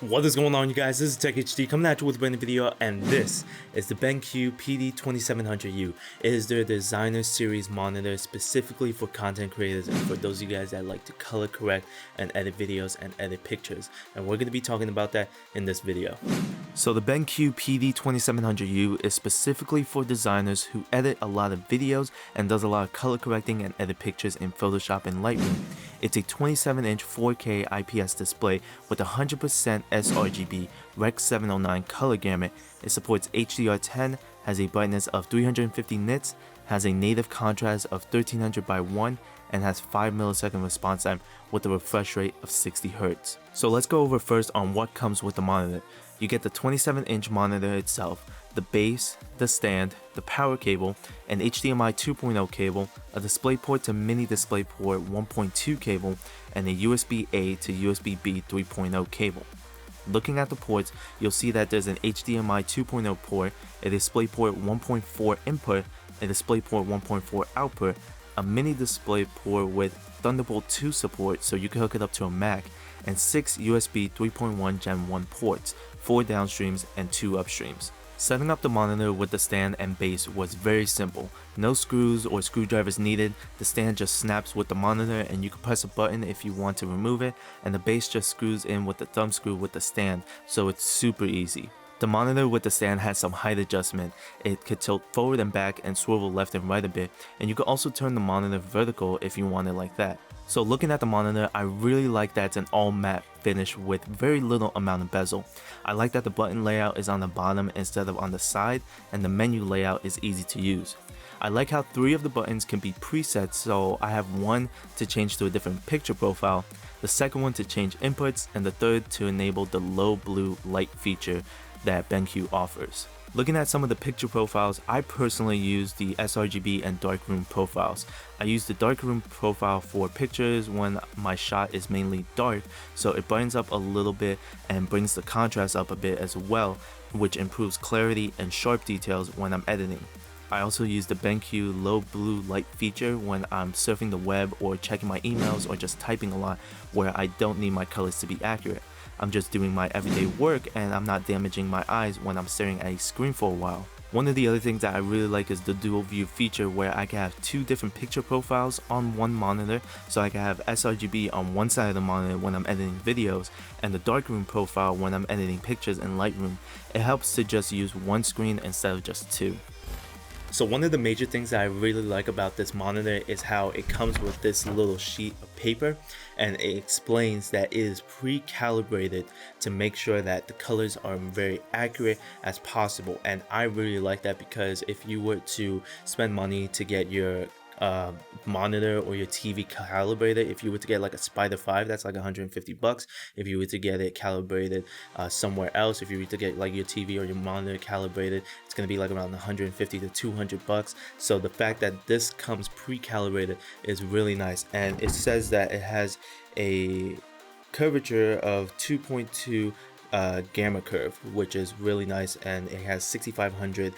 What is going on, you guys? This is Tech HD coming at you with a brand new video, and this is the BenQ PD2700U. It is their designer series monitor specifically for content creators and for those of you guys that like to color correct and edit videos and edit pictures. And we're going to be talking about that in this video. So the BenQ PD2700U is specifically for designers who edit a lot of videos and does a lot of color correcting and edit pictures in Photoshop and Lightroom. It's a 27-inch 4K IPS display with 100% sRGB Rec 709 color gamut. It supports HDR10, has a brightness of 350 nits, has a native contrast of 1300 by 1, and has 5 millisecond response time with a refresh rate of 60 Hz. So let's go over first on what comes with the monitor. You get the 27-inch monitor itself, the base, the stand, the power cable, an HDMI 2.0 cable, a DisplayPort to mini DisplayPort 1.2 cable, and a USB-A to USB-B 3.0 cable. Looking at the ports, you'll see that there's an HDMI 2.0 port, a DisplayPort 1.4 input, a DisplayPort 1.4 output, a mini DisplayPort with Thunderbolt 2 support so you can hook it up to a Mac, and 6 USB 3.1 Gen 1 ports, 4 downstreams and 2 upstreams. Setting up the monitor with the stand and base was very simple. No screws or screwdrivers needed, the stand just snaps with the monitor and you can press a button if you want to remove it, and the base just screws in with the thumb screw with the stand, so it's super easy. The monitor with the stand has some height adjustment. It could tilt forward and back and swivel left and right a bit, and you can also turn the monitor vertical if you want it like that. So looking at the monitor, I really like that it's an all matte finish with very little amount of bezel. I like that the button layout is on the bottom instead of on the side, and the menu layout is easy to use. I like how 3 of the buttons can be presets, so I have one to change to a different picture profile, the second one to change inputs, and the third to enable the low blue light feature that BenQ offers. Looking at some of the picture profiles, I personally use the sRGB and darkroom profiles. I use the darkroom profile for pictures when my shot is mainly dark, so it brightens up a little bit and brings the contrast up a bit as well, which improves clarity and sharp details when I'm editing. I also use the BenQ low blue light feature when I'm surfing the web or checking my emails or just typing a lot where I don't need my colors to be accurate. I'm just doing my everyday work and I'm not damaging my eyes when I'm staring at a screen for a while. One of the other things that I really like is the dual view feature where I can have 2 different picture profiles on one monitor, so I can have sRGB on one side of the monitor when I'm editing videos and the darkroom profile when I'm editing pictures in Lightroom. It helps to just use one screen instead of just 2. So one of the major things that I really like about this monitor is how it comes with this little sheet of paper, and it explains that it is pre-calibrated to make sure that the colors are very accurate as possible. And I really like that, because if you were to spend money to get your monitor or your TV calibrated, if you were to get like a Spider 5, that's like $150. If you were to get it calibrated somewhere else, if you were to get like your TV or your monitor calibrated, it's going to be like around $150 to $200. So the fact that this comes pre-calibrated is really nice, and it says that it has a curvature of 2.2 gamma curve, which is really nice, and it has 6500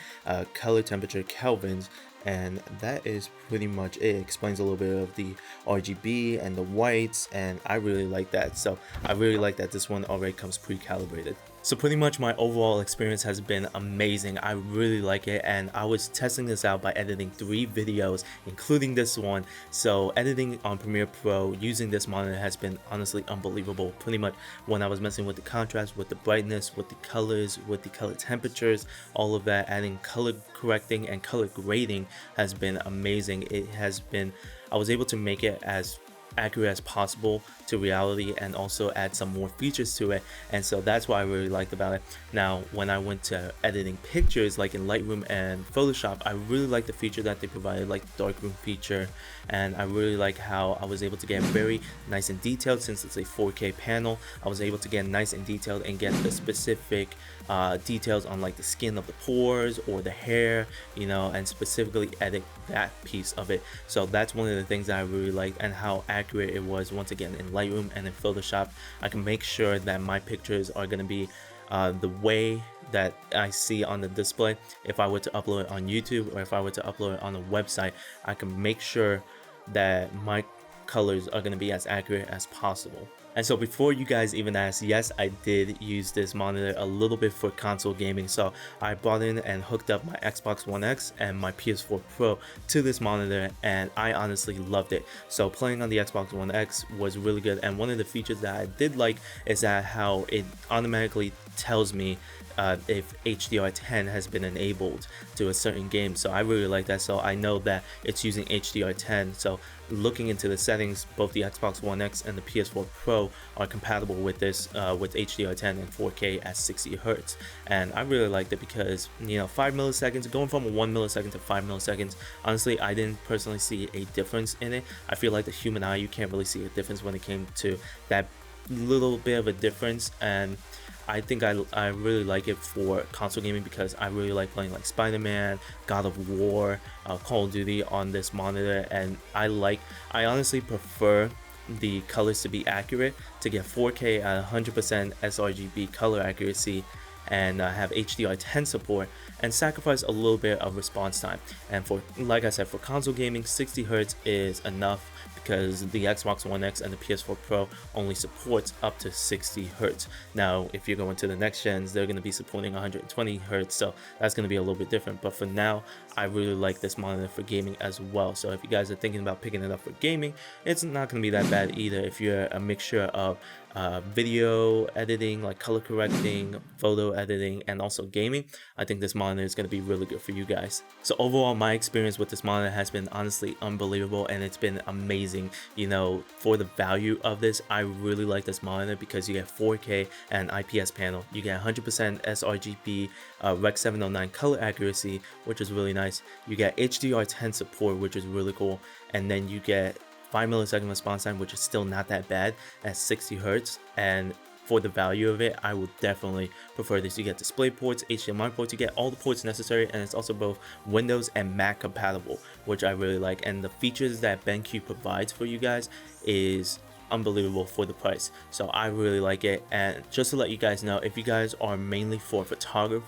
color temperature kelvins, and that is pretty much it. It explains a little bit of the RGB and the whites, and I really like that. So I really like that this one already comes pre-calibrated. So pretty much my overall experience has been amazing. I really like it, and I was testing this out by editing 3 videos, including this one. So editing on Premiere Pro using this monitor has been honestly unbelievable. Pretty much when I was messing with the contrast, with the brightness, with the colors, with the color temperatures, all of that, adding color correcting and color grading has been amazing. It has been, I was able to make it as accurate as possible to reality and also add some more features to it, and so that's what I really liked about it. Now when I went to editing pictures like in Lightroom and Photoshop, I really like the feature that they provided, like the darkroom feature, and I really like how I was able to get very nice and detailed. Since it's a 4K panel, I was able to get nice and detailed and get the specific details on like the skin of the pores or the hair, you know, and specifically edit that piece of it. So that's one of the things that I really liked, and how accurate it was. Once again, in Lightroom and in Photoshop, I can make sure that my pictures are going to be the way that I see on the display. If I were to upload it on YouTube or if I were to upload it on a website, I can make sure that my colors are going to be as accurate as possible. And so before you guys even ask, yes, I did use this monitor a little bit for console gaming. So I brought in and hooked up my Xbox One X and my PS4 Pro to this monitor, and I honestly loved it. So playing on the Xbox One X was really good, and one of the features that I did like is that how it automatically tells me if HDR10 has been enabled to a certain game. So I really like that, so I know that it's using HDR10. So looking into the settings, both the Xbox One X and the PS4 Pro are compatible with this with HDR10 and 4K at 60 Hz. And I really liked it because, you know, 5 milliseconds, going from 1 millisecond to 5 milliseconds, honestly, I didn't personally see a difference in it. I feel like the human eye, you can't really see a difference when it came to that little bit of a difference. And I think I really like it for console gaming because I really like playing like Spider-Man, God of War, Call of Duty on this monitor, and I honestly prefer the colors to be accurate, to get 4K at 100% sRGB color accuracy, and have HDR10 support, and sacrifice a little bit of response time. And for, like I said, for console gaming, 60 Hz is enough because the Xbox One X and the PS4 Pro only supports up to 60 Hz. Now, if you're going to the next gens, they're going to be supporting 120 Hz, so that's going to be a little bit different. But for now, I really like this monitor for gaming as well. So if you guys are thinking about picking it up for gaming, it's not going to be that bad either. If you're a mixture of video editing, like color correcting, photo editing, and also gaming, I think this monitor is going to be really good for you guys. So overall, my experience with this monitor has been honestly unbelievable, and it's been amazing. You know, for the value of this, I really like this monitor because you get 4K and IPS panel, you get 100% sRGB Rec 709 color accuracy, which is really nice. You get HDR10 support, which is really cool, and then you get 5 millisecond response time, which is still not that bad at 60 Hz. And for the value of it, I would definitely prefer this. You get display ports, HDMI ports, you get all the ports necessary, and it's also both Windows and Mac compatible, which I really like. And the features that BenQ provides for you guys is unbelievable for the price. So I really like it. And just to let you guys know, if you guys are mainly for photography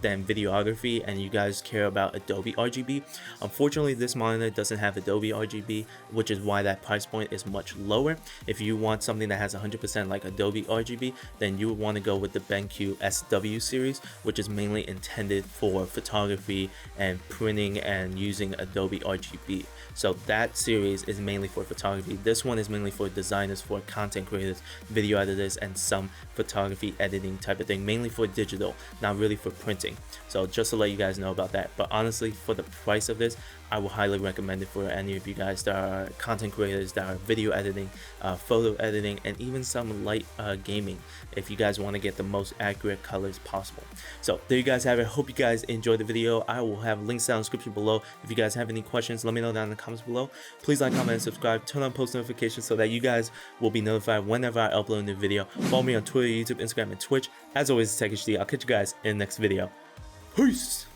than videography and you guys care about Adobe RGB, unfortunately this monitor doesn't have Adobe RGB, which is why that price point is much lower. If you want something that has 100% like Adobe RGB, then you would want to go with the BenQ SW series, which is mainly intended for photography and printing and using Adobe RGB. So that series is mainly for photography. This one is mainly for designers, for content creators, video editors, and some photography editing type of thing, mainly for digital, not really for printing. So just to let you guys know about that. But honestly, for the price of this, I would highly recommend it for any of you guys that are content creators, that are video editing, photo editing, and even some light gaming, if you guys want to get the most accurate colors possible. So there you guys have it. Hope you guys enjoyed the video. I will have links down in the description below. If you guys have any questions, let me know down in the comments below. Please like, comment, and subscribe. Turn on post notifications so that you guys will be notified whenever I upload a new video. Follow me on Twitter, YouTube, Instagram, and Twitch. As always, it's TechHD. I'll catch you guys in the next video. Peace!